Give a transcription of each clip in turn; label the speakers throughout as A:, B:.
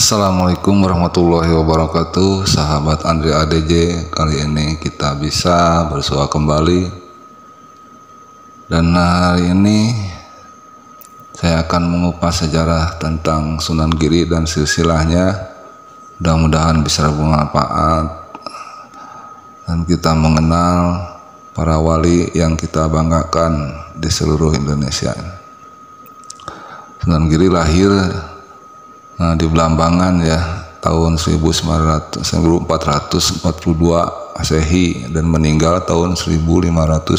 A: Assalamualaikum warahmatullahi wabarakatuh, sahabat Andre ADJ. Kali ini kita bisa bersua kembali, dan hari ini saya akan mengupas sejarah tentang Sunan Giri dan silsilahnya. Mudah-mudahan bisa bermanfaat dan kita mengenal para wali yang kita banggakan di seluruh Indonesia. Sunan Giri lahir di Blambangan ya tahun 1442 Masehi dan meninggal tahun 1506.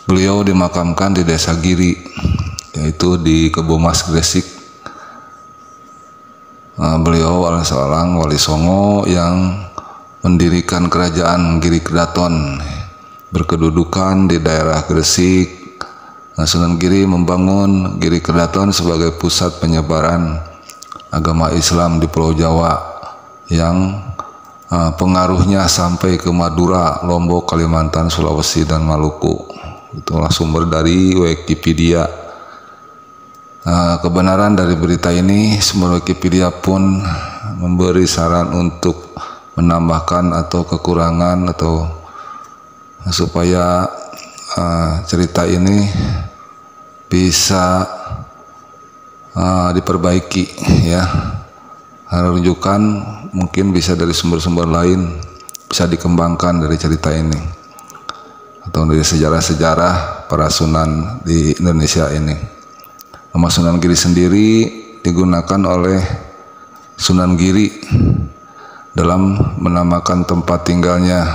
A: Beliau dimakamkan di Desa Giri, yaitu di Kebomas, Gresik. Beliau adalah seorang wali songo yang mendirikan kerajaan Giri Kedaton berkedudukan di daerah Gresik. Sunan Giri membangun Giri Kedaton sebagai pusat penyebaran agama Islam di Pulau Jawa yang pengaruhnya sampai ke Madura, Lombok, Kalimantan, Sulawesi, dan Maluku. Itulah sumber dari Wikipedia. Kebenaran dari berita ini, sumber Wikipedia pun memberi saran untuk menambahkan atau kekurangan atau supaya cerita ini bisa diperbaiki ya. Rujukan mungkin bisa dari sumber-sumber lain, bisa dikembangkan dari cerita ini atau dari sejarah-sejarah para sunan di Indonesia ini. Nama Sunan Giri sendiri digunakan oleh Sunan Giri dalam menamakan tempat tinggalnya,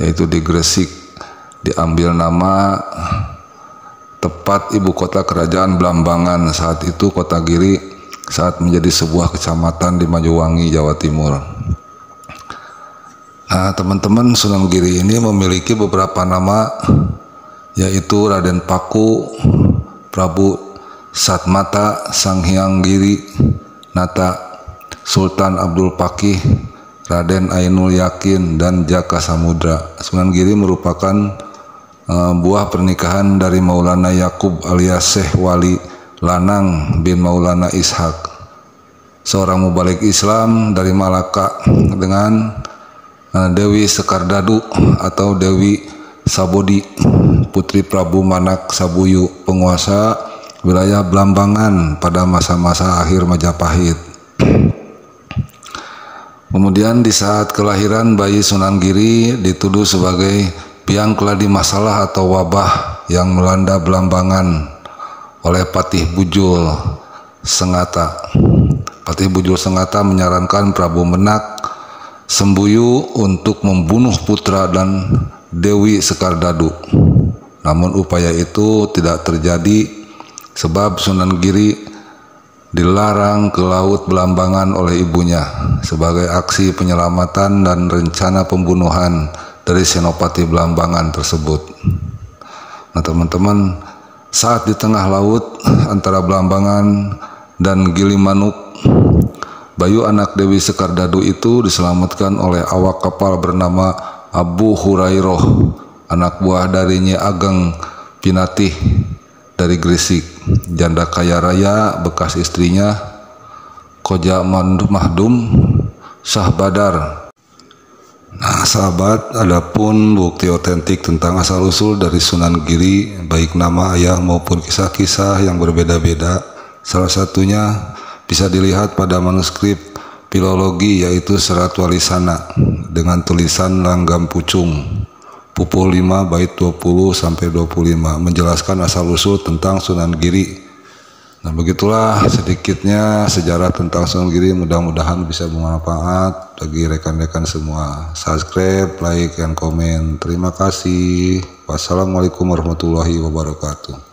A: yaitu di Gresik. Diambil nama tepat ibu kota kerajaan Blambangan saat itu, kota Giri, saat menjadi sebuah kecamatan di Majuwangi, Jawa Timur. Nah, teman-teman, Sunan Giri ini memiliki beberapa nama, yaitu Raden Paku, Prabu Satmata, Sang Hyang Giri Nata, Sultan Abdul Pakih, Raden Ainul Yakin, dan Jaka Samudra. Sunan Giri merupakan buah pernikahan dari Maulana Yakub alias Syekh Wali Lanang bin Maulana Ishak, seorang mubalik Islam dari Malaka, dengan Dewi Sekardadu atau Dewi Sabodi, putri Prabu Manak Sabuyu, penguasa wilayah Blambangan pada masa-masa akhir Majapahit. Kemudian di saat kelahiran bayi Sunan Giri dituduh sebagai biang keladi masalah atau wabah yang melanda Blambangan oleh Patih Bujul Sengata. Patih Bujul Sengata menyarankan Prabu Menak Sembuyu untuk membunuh putra dan Dewi Sekardadu. Namun upaya itu tidak terjadi sebab Sunan Giri dilarang ke laut Blambangan oleh ibunya sebagai aksi penyelamatan dan rencana pembunuhan dari Senopati Blambangan tersebut. Nah, teman-teman, saat di tengah laut antara Blambangan dan Gilimanuk, bayu anak Dewi Sekardadu itu diselamatkan oleh awak kapal bernama Abu Hurairoh, anak buah dari Nyi Ageng Pinatih dari Gresik, janda kaya raya bekas istrinya Koja Mahdum Syah Badar. Nah, sahabat, adapun bukti otentik tentang asal-usul dari Sunan Giri, baik nama ayah maupun kisah-kisah yang berbeda-beda, salah satunya bisa dilihat pada manuskrip filologi, yaitu Serat Walisana dengan tulisan Langgam Pucung, Pupul 5 bait 20-25, menjelaskan asal-usul tentang Sunan Giri. Nah, begitulah sedikitnya sejarah tentang Sunan Giri. Mudah-mudahan bisa bermanfaat bagi rekan-rekan semua. Subscribe, like, dan komen. Terima kasih. Wassalamualaikum warahmatullahi wabarakatuh.